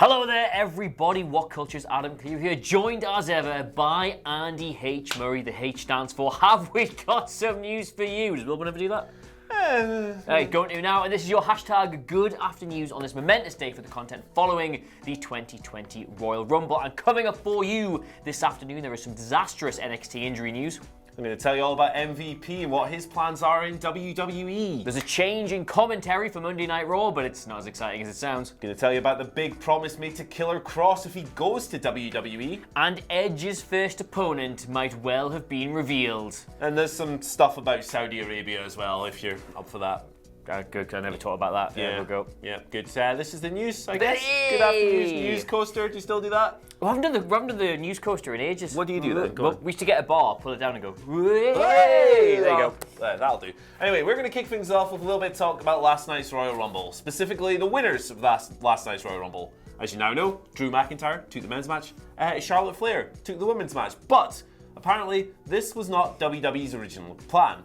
Hello there, everybody. WhatCulture's Adam Clear here, joined as ever by Andy H. Murray. The H stands for Have We Got Some News For You? Does Wilbur ever do that? Hey, going to now, and this is your hashtag Good After News on this momentous day for the content following the 2020 Royal Rumble. And coming up for you this afternoon, there is some disastrous NXT injury news. I'm going to tell you all about MVP and what his plans are in WWE. There's a change in commentary for Monday Night Raw, but it's not as exciting as it sounds. Going to tell you about the big promise made to Killer Kross if he goes to WWE. And Edge's first opponent might well have been revealed. And there's some stuff about Saudi Arabia as well, if you're up for that. Good, because I never thought about that. Yeah, we'll go. Yeah, good. This is the news, I guess. Good afternoon, news coaster. Do you still do that? We haven't done the news coaster in ages. What do you do then? Go on. We used to get a bar, pull it down and go, hey! There you go. That'll do. Anyway, we're going to kick things off with a little bit of talk about last night's Royal Rumble, specifically the winners of last night's Royal Rumble. As you now know, Drew McIntyre took the men's match, Charlotte Flair took the women's match, but apparently, this was not WWE's original plan.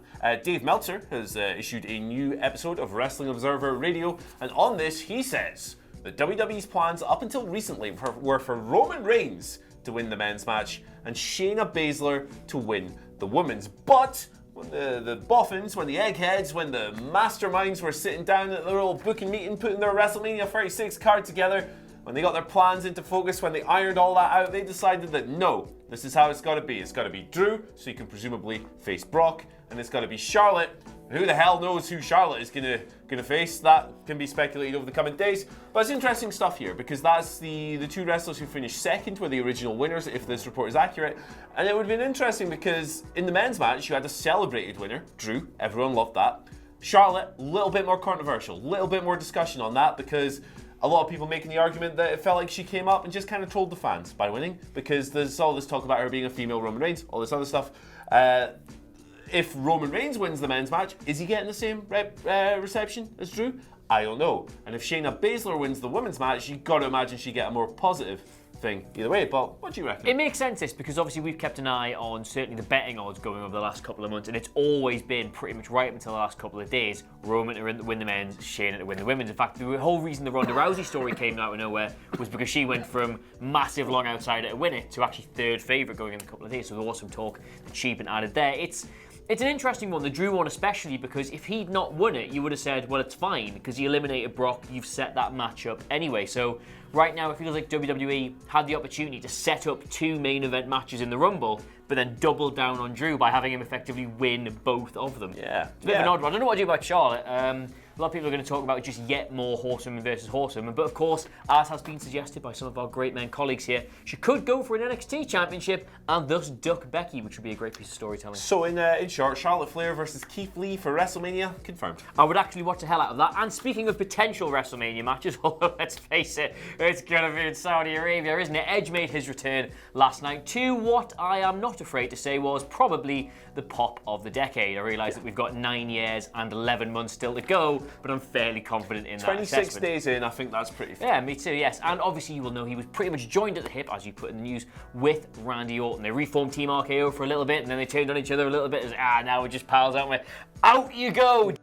Dave Meltzer has issued a new episode of Wrestling Observer Radio, and on this, he says that WWE's plans up until recently were for Roman Reigns to win the men's match and Shayna Baszler to win the women's. But when the boffins, when the eggheads, when the masterminds were sitting down at their old booking meeting, putting their WrestleMania 36 card together, when they got their plans into focus, when they ironed all that out, they decided that no, this is how it's got to be. It's got to be Drew, so you can presumably face Brock, and it's got to be Charlotte. Who the hell knows who Charlotte is gonna face? That can be speculated over the coming days. But it's interesting stuff here because that's the two wrestlers who finished second were the original winners, if this report is accurate. And it would have been interesting because in the men's match, you had a celebrated winner, Drew. Everyone loved that. Charlotte, a little bit more controversial, a little bit more discussion on that because a lot of people making the argument that it felt like she came up and just kind of trolled the fans by winning because there's all this talk about her being a female Roman Reigns, all this other stuff. If Roman Reigns wins the men's match, is he getting the same reception as Drew? I don't know. And if Shayna Baszler wins the women's match, you've got to imagine she'd get a more positive thing either way. But what do you reckon? It makes sense, this, because obviously we've kept an eye on certainly the betting odds going over the last couple of months, and it's always been pretty much right up until the last couple of days, Roman to win the men's, Shayna to win the women's. In fact, the whole reason the Ronda Rousey story came out of nowhere was because she went from massive long outsider to win it to actually third favourite going in a couple of days, so there was some talk that she'd been added there. It's an interesting one, the Drew one especially, because if he'd not won it, you would have said, well, it's fine, because he eliminated Brock, you've set that match up anyway. So right now it feels like WWE had the opportunity to set up two main event matches in the Rumble, but then double down on Drew by having him effectively win both of them. Yeah. It's a bit of an odd one. I don't know what to do about Charlotte. A lot of people are going to talk about just yet more horsewomen versus horsewomen, but of course, as has been suggested by some of our great men colleagues here, she could go for an NXT championship and thus duck Becky, which would be a great piece of storytelling. So in short, Charlotte Flair versus Keith Lee for WrestleMania, confirmed. I would actually watch the hell out of that. And speaking of potential WrestleMania matches, although let's face it, it's going to be in Saudi Arabia, isn't it? Edge made his return last night to what I am not afraid to say was probably the pop of the decade. I realise that we've got 9 years and 11 months still to go, but I'm fairly confident in that 26 days in, I think that's pretty fair. Yeah, me too, yes. And obviously you will know he was pretty much joined at the hip, as you put in the news, with Randy Orton. They reformed Team RKO for a little bit, and then they turned on each other a little bit as, now we're just pals, aren't we? Out you go!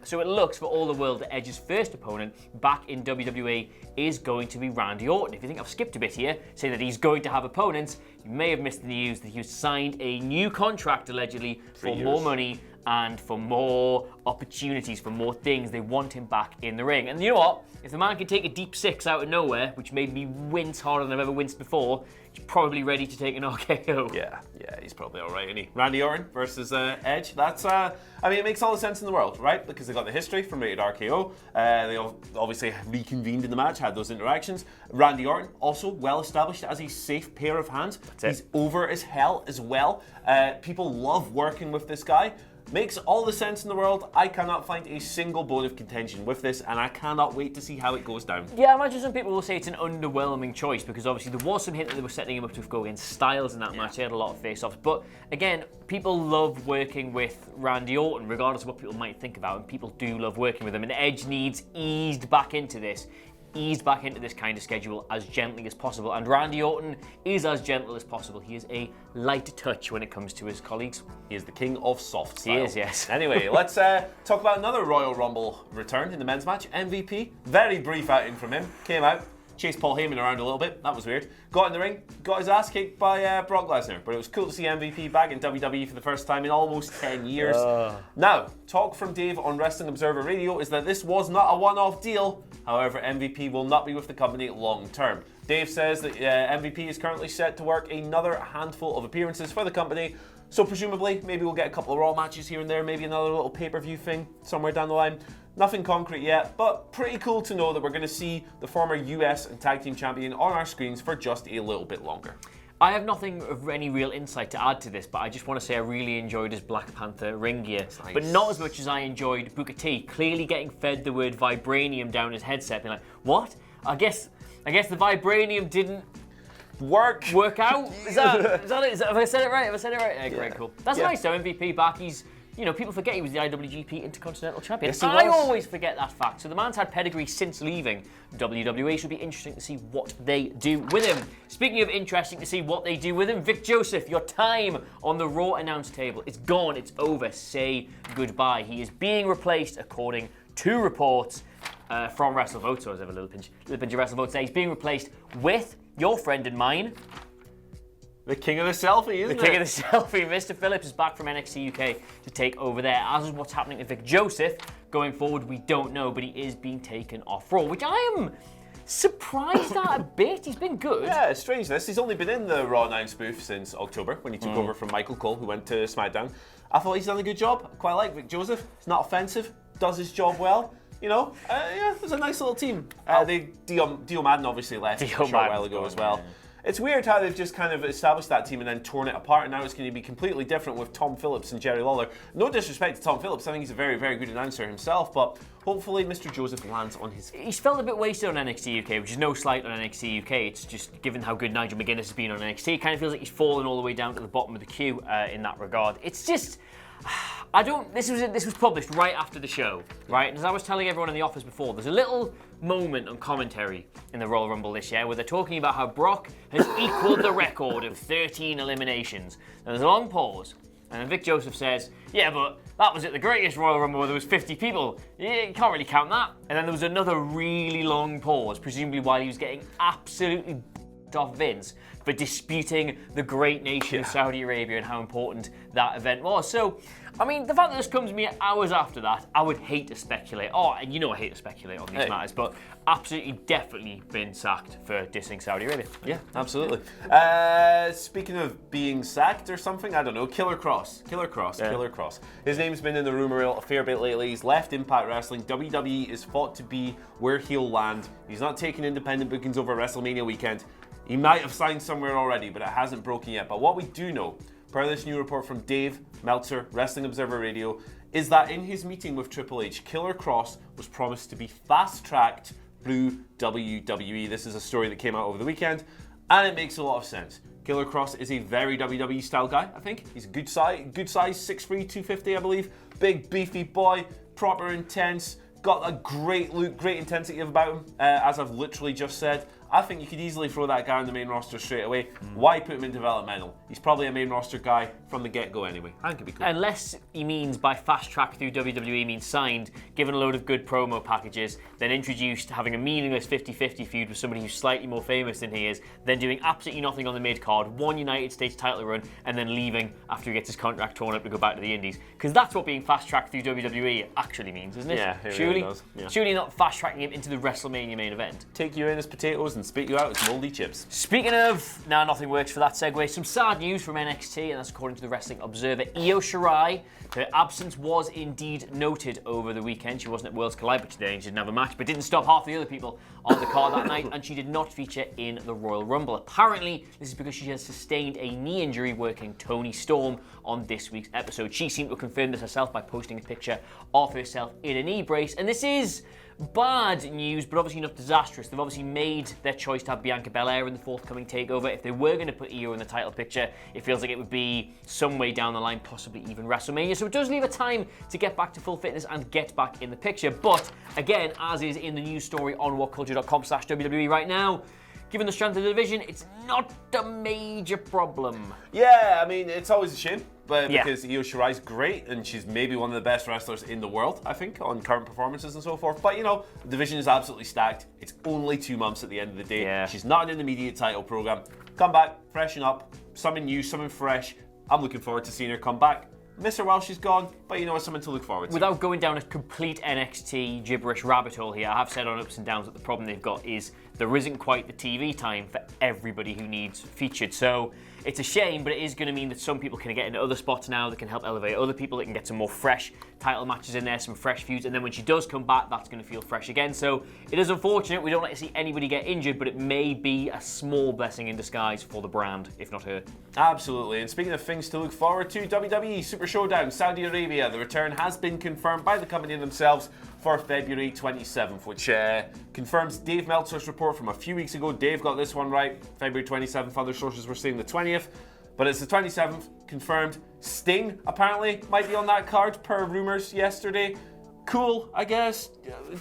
So it looks for all the world that Edge's first opponent back in WWE is going to be Randy Orton. If you think I've skipped a bit here, saying that he's going to have opponents, you may have missed the news that he was signed a new contract allegedly for more money and for more opportunities, for more things. They want him back in the ring. And you know what? If the man can take a deep six out of nowhere, which made me wince harder than I've ever winced before, he's probably ready to take an RKO. Yeah, he's probably all right, isn't he? Randy Orton versus Edge. That's, it makes all the sense in the world, right? Because they got the history from Rated RKO. They obviously reconvened in the match, had those interactions. Randy Orton, also well established as a safe pair of hands. He's over as hell as well. People love working with this guy. Makes all the sense in the world. I cannot find a single bone of contention with this, and I cannot wait to see how it goes down. Yeah, I imagine some people will say it's an underwhelming choice because obviously there was some hint that they were setting him up to go against Styles in that match. He had a lot of face-offs, but again, people love working with Randy Orton, regardless of what people might think about him. People do love working with him, and Edge needs eased back into this kind of schedule as gently as possible. And Randy Orton is as gentle as possible. He is a light touch when it comes to his colleagues. He is the king of soft style. He is, yes. Anyway, let's talk about another Royal Rumble return in the men's match. MVP, very brief outing from him. Came out, chased Paul Heyman around a little bit. That was weird. Got in the ring, got his ass kicked by Brock Lesnar. But it was cool to see MVP back in WWE for the first time in almost 10 years. Now, talk from Dave on Wrestling Observer Radio is that this was not a one-off deal. However, MVP will not be with the company long term. Dave says that MVP is currently set to work another handful of appearances for the company. So presumably, maybe we'll get a couple of Raw matches here and there, maybe another little pay-per-view thing somewhere down the line. Nothing concrete yet, but pretty cool to know that we're going to see the former US and Tag Team Champion on our screens for just a little bit longer. I have nothing of any real insight to add to this, but I just want to say I really enjoyed his Black Panther ring gear. Nice. But not as much as I enjoyed Booker T clearly getting fed the word vibranium down his headset, being like, what? I guess the vibranium didn't work out? Is that it? Have I said it right? Yeah, great, cool. That's nice though, MVP back. He's, people forget he was the IWGP Intercontinental Champion. Yes, I always forget that fact. So the man's had pedigree since leaving WWE. Should be interesting to see what they do with him. Speaking of interesting to see what they do with him, Vic Joseph, your time on the Raw announce table. It's gone. It's over. Say goodbye. He is being replaced, according to reports from WrestleVote. So I have a little pinch of WrestleVote today. He's being replaced with your friend and mine, the king of the selfie, isn't it? The king of the selfie. Mr. Phillips is back from NXT UK to take over there. As is what's happening to Vic Joseph going forward, we don't know, but he is being taken off Raw, which I am surprised at a bit. He's been good. Yeah, it's strange this. He's only been in the Raw announce booth since October when he took over from Michael Cole, who went to SmackDown. I thought he's done a good job. I quite like Vic Joseph. He's not offensive, does his job well. It was a nice little team. Dio Madden obviously left a short while ago as well. It's weird how they've just kind of established that team and then torn it apart, and now it's going to be completely different with Tom Phillips and Jerry Lawler. No disrespect to Tom Phillips, I think he's a very, very good announcer himself, but hopefully Mr. Joseph lands on his feet. He's felt a bit wasted on NXT UK, which is no slight on NXT UK. It's just, given how good Nigel McGuinness has been on NXT, it kind of feels like he's fallen all the way down to the bottom of the queue in that regard. It's just... This was published right after the show, right? And as I was telling everyone in the office before, there's a little moment on commentary in the Royal Rumble this year where they're talking about how Brock has equaled the record of 13 eliminations. And there's a long pause, and then Vic Joseph says, yeah, but that was at the greatest Royal Rumble where there was 50 people. You can't really count that. And then there was another really long pause, presumably while he was getting absolutely off Vince for disputing the great nation of Saudi Arabia and how important that event was. So, I mean, the fact that this comes to me hours after that, I would hate to speculate. And I hate to speculate on these matters, but absolutely definitely been sacked for dissing Saudi Arabia. Yeah, absolutely. Speaking of being sacked or something, I don't know, Killer Cross. His name's been in the rumor a fair bit lately. He's left Impact Wrestling. WWE is thought to be where he'll land. He's not taking independent bookings over WrestleMania weekend. He might have signed somewhere already, but it hasn't broken yet. But what we do know, per this new report from Dave Meltzer, Wrestling Observer Radio, is that in his meeting with Triple H, Killer Cross was promised to be fast-tracked through WWE. This is a story that came out over the weekend, and it makes a lot of sense. Killer Cross is a very WWE style guy, I think. He's a good size, 6'3", 250, I believe. Big, beefy boy, proper intense, got a great look, great intensity about him, as I've literally just said. I think you could easily throw that guy on the main roster straight away. Why put him in developmental? He's probably a main roster guy from the get-go anyway. I think it'd be cool. Unless he means by fast track through WWE means signed, given a load of good promo packages, then introduced, having a meaningless 50-50 feud with somebody who's slightly more famous than he is, then doing absolutely nothing on the mid-card, one United States title run, and then leaving after he gets his contract torn up to go back to the Indies. Because that's what being fast tracked through WWE actually means, isn't it? Yeah, it really does. Yeah. Surely not fast tracking him into the WrestleMania main event. Take you in as potatoes and spit you out as moldy chips. Speaking of, now nothing works for that segue, some sad news from NXT, and that's according to the Wrestling Observer. Io Shirai, her absence was indeed noted over the weekend. She wasn't at Worlds Collide, but today she didn't have a match, but didn't stop half the other people on the card that night, and she did not feature in the Royal Rumble. Apparently, this is because she has sustained a knee injury working Toni Storm on this week's episode. She seemed to confirm this herself by posting a picture of herself in a knee brace, and this is bad news, but obviously not disastrous. They've obviously made their choice to have Bianca Belair in the forthcoming takeover. If they were going to put Io in the title picture, it feels like it would be some way down the line, possibly even WrestleMania. So it does leave a time to get back to full fitness and get back in the picture. But again, as is in the news story on WhatCulture.com/WWE right now, given the strength of the division, it's not a major problem. Yeah, I mean, it's always a shame but Yeah. because Io Shirai's great and she's maybe one of the best wrestlers in the world, I think, on current performances and so forth. But the division is absolutely stacked. It's only 2 months at the end of the day. Yeah. She's not in an immediate title program. Come back, freshen up, something new, something fresh. I'm looking forward to seeing her come back. Miss her while she's gone, but it's something to look forward to. Without going down a complete NXT gibberish rabbit hole here, I have said on Ups and Downs that the problem they've got is there isn't quite the TV time for everybody who needs featured. So it's a shame, but it is going to mean that some people can get into other spots now that can help elevate other people. That can get some more fresh title matches in there, some fresh feuds, and then when she does come back, that's going to feel fresh again. So it is unfortunate. We don't like to see anybody get injured, but it may be a small blessing in disguise for the brand, if not her. Absolutely. And speaking of things to look forward to, WWE Super Showdown Saudi Arabia. The return has been confirmed by the company themselves for February 27th, which confirms Dave Meltzer's report from a few weeks ago. Dave got this one right. February 27th. Other sources were saying the 20th. But it's the 27th, confirmed. Sting, apparently, might be on that card, per rumours yesterday. Cool, I guess.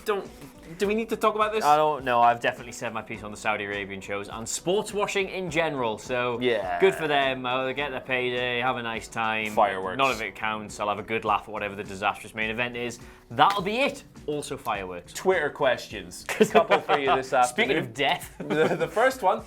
Do we need to talk about this? I don't know. I've definitely said my piece on the Saudi Arabian shows and sports washing in general. So yeah, good for them. They get their payday, have a nice time. Fireworks. None of it counts. I'll have a good laugh at whatever the disastrous main event is. That'll be it. Also fireworks. Twitter questions. A couple for you this afternoon. Speaking of death. the first one,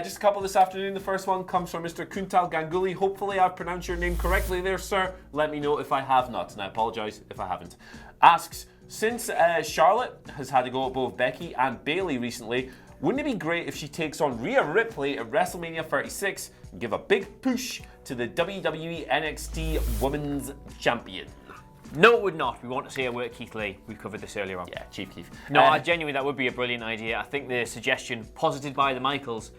just a couple this afternoon. The first one comes from Mr. Kuntal Ganguly. Hopefully I've pronounced your name correctly there, sir. Let me know if I have not, and I apologise if I haven't. Asks, since Charlotte has had to go at both Becky and Bayley recently, wouldn't it be great if she takes on Rhea Ripley at WrestleMania 36 and give a big push to the WWE NXT Women's Champion? No, it would not. We want to see her work Keith Lee. We covered this earlier on. Yeah, Chief Keith. No, genuinely, that would be a brilliant idea. I think the suggestion posited by the Michaels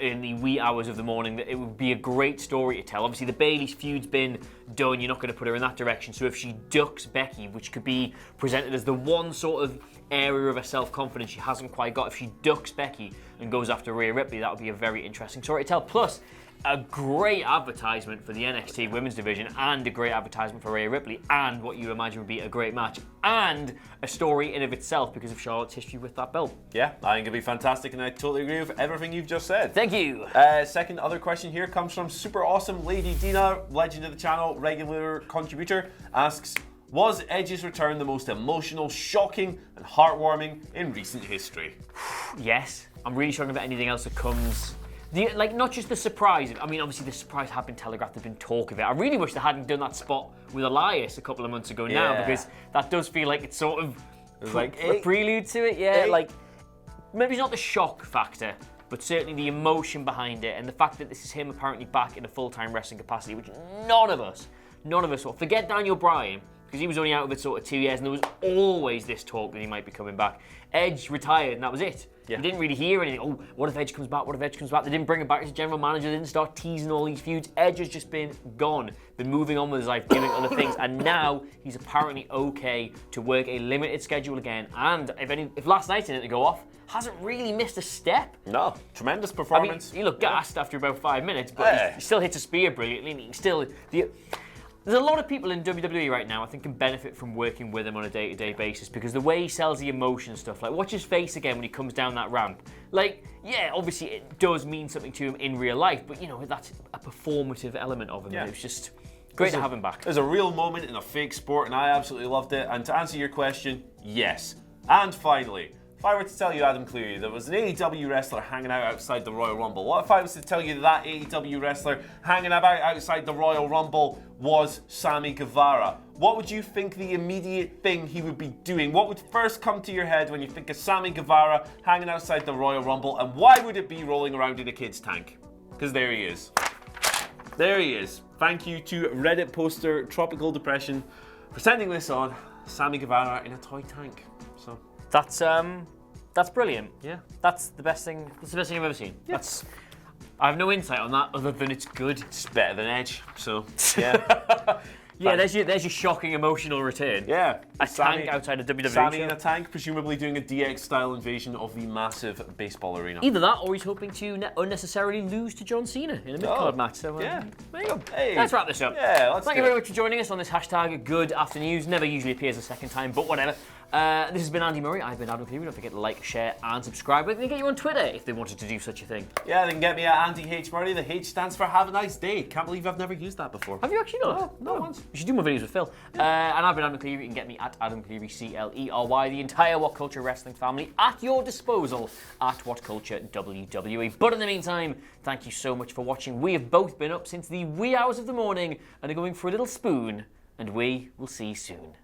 in the wee hours of the morning that it would be a great story to tell. Obviously, the Bayley's feud's been done. You're not going to put her in that direction. So if she ducks Becky, which could be presented as the one sort of area of her self-confidence she hasn't quite got, if she ducks Becky and goes after Rhea Ripley, that would be a very interesting story to tell. Plus, a great advertisement for the NXT women's division and a great advertisement for Rhea Ripley and what you imagine would be a great match and a story in of itself because of Charlotte's history with that belt. Yeah, I think it'd be fantastic and I totally agree with everything you've just said. Thank you. Second other question here comes from super awesome Lady Dina, legend of the channel, regular contributor, asks, was Edge's return the most emotional, shocking and heartwarming in recent history? Yes. I'm really struggling about anything else that comes... not just the surprise. I mean, obviously the surprise had been telegraphed. There's been talk of it. I really wish they hadn't done that spot with Elias a couple of months ago now, because that does feel like it's sort of a prelude to it. Yeah, maybe not the shock factor, but certainly the emotion behind it and the fact that this is him apparently back in a full-time wrestling capacity, which none of us will. Forget Daniel Bryan, because he was only out of it sort of 2 years, and there was always this talk that he might be coming back. Edge retired, and that was it. Yeah. You didn't really hear anything. Oh, what if Edge comes back? What if Edge comes back? They didn't bring him back as general manager. They didn't start teasing all these feuds. Edge has just been gone, been moving on with his life, doing other things, and now he's apparently okay to work a limited schedule again. And if last night didn't go off, hasn't really missed a step. No, tremendous performance. I mean, he looked gassed after about 5 minutes, but he still hits a spear brilliantly. And he still There's a lot of people in WWE right now I think can benefit from working with him on a day-to-day basis because the way he sells the emotion stuff, like watch his face again when he comes down that ramp. Like, yeah, obviously it does mean something to him in real life, but that's a performative element of him. Yeah. And it was just great to have him back. There's a real moment in a fake sport and I absolutely loved it. And to answer your question, yes. And finally, if I were to tell you, Adam Cleary, there was an AEW wrestler hanging out outside the Royal Rumble, what if I was to tell you that AEW wrestler hanging about outside the Royal Rumble was Sammy Guevara? What would you think the immediate thing he would be doing? What would first come to your head when you think of Sammy Guevara hanging outside the Royal Rumble? And why would it be rolling around in a kid's tank? Because there he is. There he is. Thank you to Reddit poster Tropical Depression for sending this on. Sammy Guevara in a toy tank. So... That's brilliant. Yeah. That's the best thing. That's the best thing I've ever seen. Yeah. I have no insight on that other than it's good. It's better than Edge. So yeah. Yeah, there's your shocking emotional return. Yeah. A tank outside a WWE Sammy show. in a tank, presumably doing a DX-style invasion of the massive baseball arena. Either that, or he's hoping to unnecessarily lose to John Cena in a mid-card match. So yeah. There you go. Hey. Let's wrap this up. Yeah, let's Thank you very much for joining us on this hashtag Good After News. Never usually appears a second time, but whatever. This has been Andy Murray. I've been Adam Cleary. Don't forget to like, share, and subscribe. Where can they get you on Twitter if they wanted to do such a thing? Yeah, they can get me at Andy H. Murray. The H stands for Have a Nice Day. Can't believe I've never used that before. Have you actually not? No, not once. You should do more videos with Phil. And I've been Adam Cleary. You can get me at Adam Cleary, CLERY. The entire WhatCulture Wrestling family at your disposal at WhatCulture WWE. But in the meantime, thank you so much for watching. We have both been up since the wee hours of the morning and are going for a little spoon. And we will see you soon.